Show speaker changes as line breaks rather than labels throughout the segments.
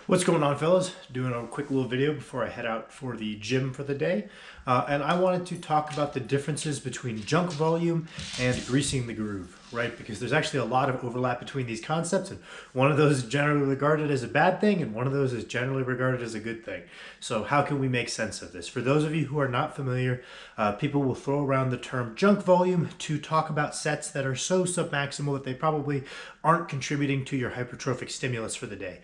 What's going on, fellas? Doing a quick little video before I head out for the gym for the day. And I wanted to talk about the differences between junk volume and greasing the groove, right? Because there's actually a lot of overlap between these concepts, and one of those is generally regarded as a bad thing, and one of those is generally regarded as a good thing. So how can we make sense of this? For those of you who are not familiar, people will throw around the term junk volume to talk about sets that are so submaximal that they probably aren't contributing to your hypertrophic stimulus for the day.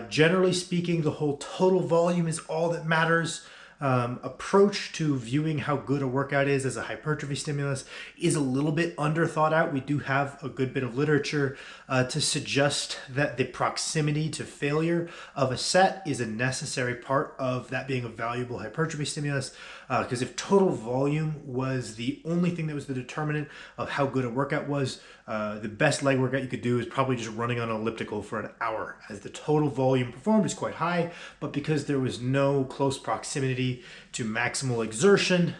Generally speaking, the whole total volume is all that matters. Approach to viewing how good a workout is as a hypertrophy stimulus is a little bit under thought out. We do have a good bit of literature to suggest that the proximity to failure of a set is a necessary part of that being a valuable hypertrophy stimulus. Because if total volume was the only thing that was the determinant of how good a workout was, the best leg workout you could do is probably just running on an elliptical for an hour, as the total volume performed is quite high, but because there was no close proximity to maximal exertion,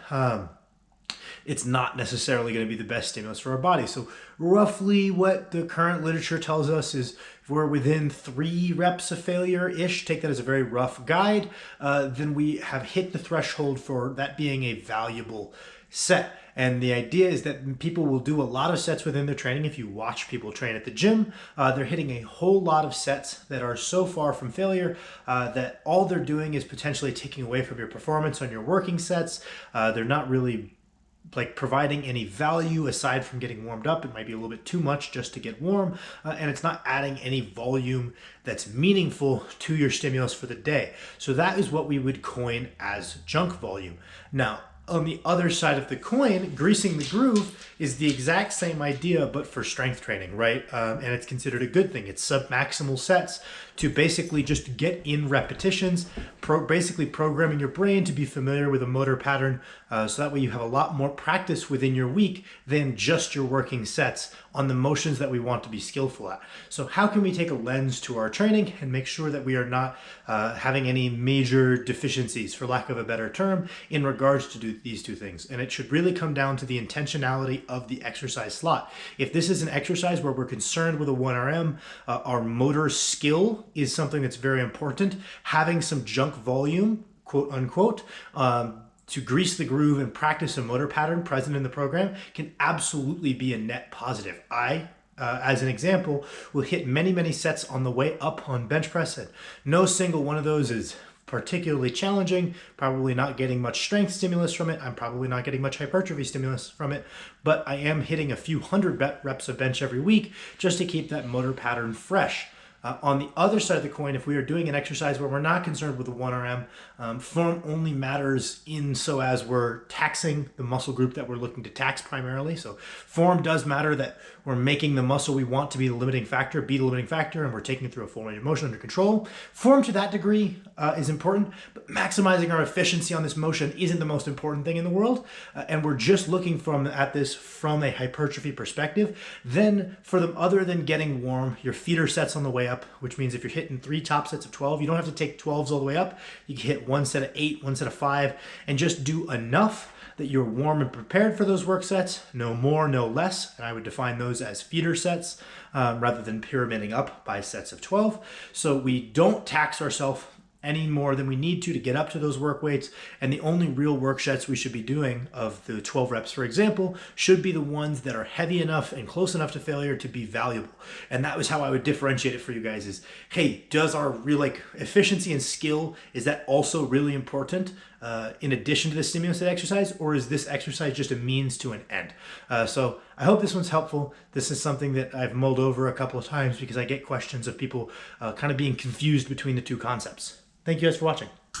it's not necessarily going to be the best stimulus for our body. So roughly what the current literature tells us is if we're within 3 reps of failure-ish, take that as a very rough guide, then we have hit the threshold for that being a valuable set. And the idea is that people will do a lot of sets within their training. If you watch people train at the gym, they're hitting a whole lot of sets that are so far from failure that all they're doing is potentially taking away from your performance on your working sets. They're not really providing any value aside from getting warmed up. It might be a little bit too much just to get warm, and it's not adding any volume that's meaningful to your stimulus for the day. So that is what we would coin as junk volume. Now, on the other side of the coin, greasing the groove is the exact same idea, but for strength training, right? And it's considered a good thing. It's sub-maximal sets to basically just get in repetitions, basically programming your brain to be familiar with a motor pattern, so that way you have a lot more practice within your week than just your working sets on the motions that we want to be skillful at. So how can we take a lens to our training and make sure that we are not having any major deficiencies, for lack of a better term, in regards to these two things? And it should really come down to the intentionality of the exercise slot. If this is an exercise where we're concerned with a 1RM, our motor skill is something that's very important. Having some junk volume, quote unquote, to grease the groove and practice a motor pattern present in the program can absolutely be a net positive. As an example, will hit many sets on the way up on bench press, and no single one of those is particularly challenging, probably not getting much strength stimulus from it. I'm probably not getting much hypertrophy stimulus from it, but I am hitting a few hundred reps of bench every week just to keep that motor pattern fresh. On the other side of the coin, if we are doing an exercise where we're not concerned with the 1RM, form only matters in so as we're taxing the muscle group that we're looking to tax primarily. So form does matter, that we're making the muscle we want to be the limiting factor, and we're taking it through a full range of motion under control. Form to that degree is important, but maximizing our efficiency on this motion isn't the most important thing in the world. And we're just looking at this from a hypertrophy perspective. Then for them, other than getting warm, your feeder sets on the way up, which means if you're hitting 3 top sets of 12, you don't have to take 12s all the way up. You can hit 1 set of 8, 1 set of 5, and just do enough that you're warm and prepared for those work sets. No more, no less. And I would define those as feeder sets rather than pyramiding up by sets of 12. So we don't tax ourselves any more than we need to get up to those work weights, and the only real work sets we should be doing of the 12 reps, for example, should be the ones that are heavy enough and close enough to failure to be valuable. And that was how I would differentiate it for you guys is, hey, does our real efficiency and skill, is that also really important in addition to the stimulus exercise, or is this exercise just a means to an end? So I hope this one's helpful. This is something that I've mulled over a couple of times because I get questions of people kind of being confused between the two concepts. Thank you guys for watching.